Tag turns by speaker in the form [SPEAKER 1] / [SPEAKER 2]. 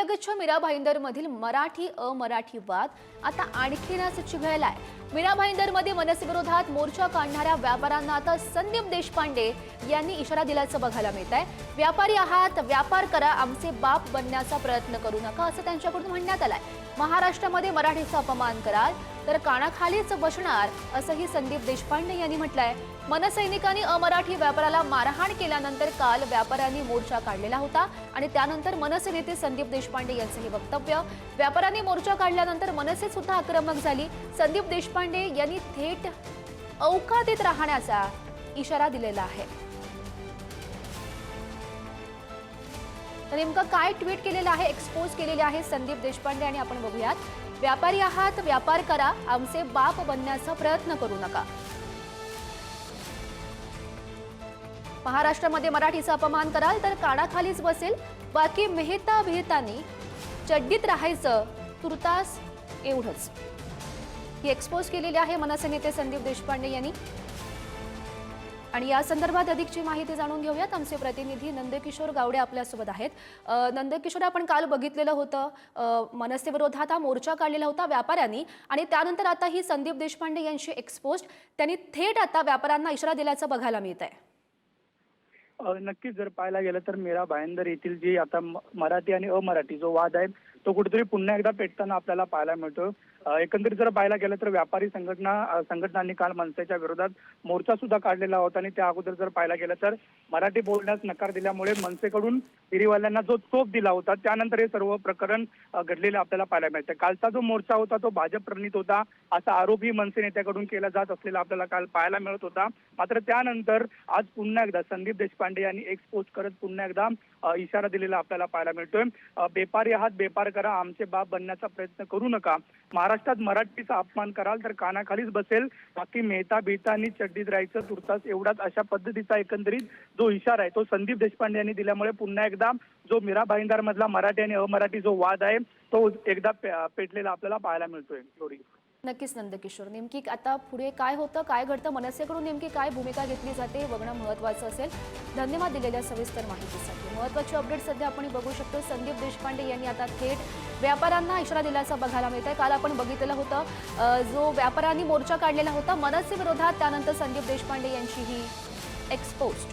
[SPEAKER 1] लगतच्या मीरा भाईंदरमधील मराठी अमराठी वाद आता आणखीनच चिघळलाय। मीरा भाईंदरमध्ये मनसेविरोधात मोर्चा काढणाऱ्या व्यापाऱ्यांना आता संदीप देशपांडे यांनी इशारा दिल्याचं बघायला मिळतंय। व्यापारी आहात, व्यापार करा, आमचे बाप बनण्याचा प्रयत्न करू नका असं त्यांच्याकडून म्हणण्यात आलंय। महाराष्ट्रामध्ये मराठीचा अपमान कराल तर कानाखालीच बसणार असंही संदीप देशपांडे यांनी म्हटलंय। मनसैनिकांनी अमराठी व्यापाऱ्याला मारहाण केल्यानंतर काल व्यापाऱ्यांनी मोर्चा काढलेला होता आणि त्यानंतर मनसे नेते संदीप देशपांडे यांचं हे वक्तव्य। व्यापाऱ्यांनी मोर्चा काढल्यानंतर मनसे सुद्धा आक्रमक झाली। संदीप देशपांडे यांनी थेट औकातीत राहण्याचा इशारा दिलेला आहे। तर नेमकं काय ट्विट केलेलं आहे, एक्सपोज केलेले आहे संदीप देशपांडे आणि आपण बघूयात। व्यापारी आहात, व्यापार करा, आमचे बाप बनण्याचा प्रयत्न करू नका। महाराष्ट्रामध्ये मराठीचा अपमान कराल तर कानाखालीच बसेल, बाकी मेहता भेतानी चड्डीत राहायचं, तुर्तास एवढंच। ही एक्सपोज केलेली आहे मनसे नेते संदीप देशपांडे यांनी। आणि या संदर्भात अधिकची माहिती जाणून घेऊयात। आमचे प्रतिनिधी नंदकिशोर गावडे आपल्यासोबत आहेत। नंदकिशोर, आपण काल बघितलेलं होतं मनसे विरोधात हा मोर्चा काढलेला होता व्यापाऱ्यांनी आणि त्यानंतर आता ही संदीप देशपांडे यांची एक्सपोज, त्यांनी थेट आता व्यापाऱ्यांना इशारा दिल्याचं बघायला मिळतंय।
[SPEAKER 2] नक्कीच जर पाहायला गेलं तर मीरा भाईंदर येथील जी आता मराठी आणि अमराठी जो वाद आहे तो कुठेतरी पुन्हा एकदा पेटताना आपल्याला पाहायला मिळतो। एकंदरीत जर पाहायला गेलं तर व्यापारी संघटनांनी काल मनसेच्या विरोधात मोर्चा सुद्धा काढलेला होता आणि त्या अगोदर जर पाहायला गेलं तर मराठी बोलण्यास नकार दिल्यामुळे मनसेकडून फेरीवाल्यांना जो चोप दिला होता त्यानंतर हे सर्व प्रकरण घडलेलं आपल्याला पाहायला मिळतं। कालचा जो मोर्चा होता तो भाजप प्रणित होता असा आरोपही मनसे नेत्याकडून केला जात असलेला आपल्याला काल पाहायला मिळत होता। मात्र त्यानंतर आज पुन्हा एकदा संदीप देशपांडे यांनी एक्सपोज करत पुन्हा एकदा इशारा दिलेला आपल्याला पाहायला मिळतोय। व्यापारी आहात, व्यापार करा, आमचे बाप बनण्याचा प्रयत्न करू नका। महाराष्ट्रात मराठीचा अपमान कराल तर कानाखालीच बसेल, बाकी मेहता बेतानी चड्डीत राहायचं, तुर्तास एवढाच, अशा पद्धतीचा एकंदरीत जो इशारा आहे तो संदीप देशपांडे यांनी दिल्यामुळे पुन्हा एकदा जो मीरा भाईंदर मधला मराठी आणि अमराठी जो वाद आहे तो एकदा पेटलेला आपल्याला पाहायला मिळतोय।
[SPEAKER 1] नक्कीच नंदकिशोर, नेमकी आता पुढे काय होतं, काय घडतं, मनसेकडून नेमकी काय भूमिका घेतली जाते हे बघणं महत्त्वाचं असेल। धन्यवाद दिलेल्या सविस्तर माहितीसाठी। महत्त्वाची अपडेट सध्या आपण बघू शकतो, संदीप देशपांडे यांनी आता थेट व्यापाऱ्यांना इशारा दिल्याचा बघायला मिळतंय। काल आपण बघितलेलं होतं जो व्यापाऱ्यांनी मोर्चा काढलेला होता मनसे विरोधात, त्यानंतर संदीप देशपांडे यांची ही एक्सपोज।